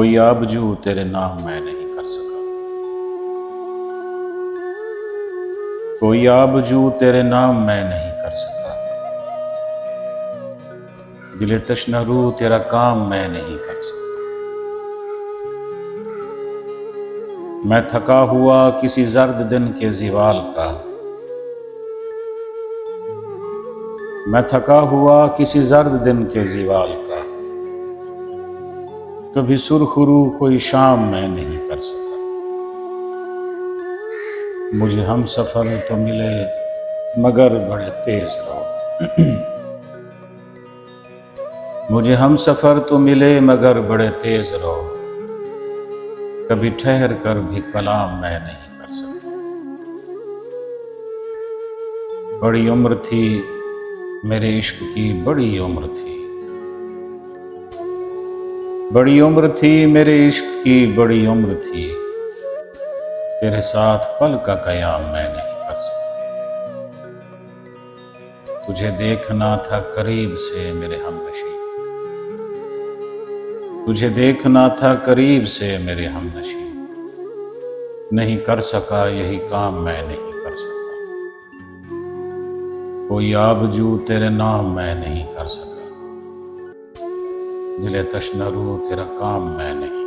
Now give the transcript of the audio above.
कोई आबजू तेरे नाम मैं नहीं कर सका, कोई आबजू तेरे नाम मैं नहीं कर सका, दिले तश्ना रू तेरा काम मैं नहीं कर सका। मैं थका हुआ किसी जर्द दिन के ज़िवाल का, मैं थका हुआ किसी जर्द दिन के ज़िवाल का, कभी सुरखरू कोई शाम मैं नहीं कर सका। मुझे हम सफ़र तो मिले मगर बड़े तेज रहो, मुझे हम सफ़र तो मिले मगर बड़े तेज रहो, कभी ठहर कर भी कलाम मैं नहीं कर सका। बड़ी उम्र थी मेरे इश्क की, बड़ी उम्र थी, बड़ी उम्र थी मेरे इश्क की, बड़ी उम्र थी, तेरे साथ पल का कयाम मैं नहीं कर सका। तुझे देखना था करीब से मेरे हमनशी, तुझे देखना था करीब से मेरे हमनशी, नहीं कर सका यही काम मैं नहीं कर सका। कोई आबजू तेरे नाम मैं नहीं कर सका, दिले तश्ना रू तेरा काम मैं नहीं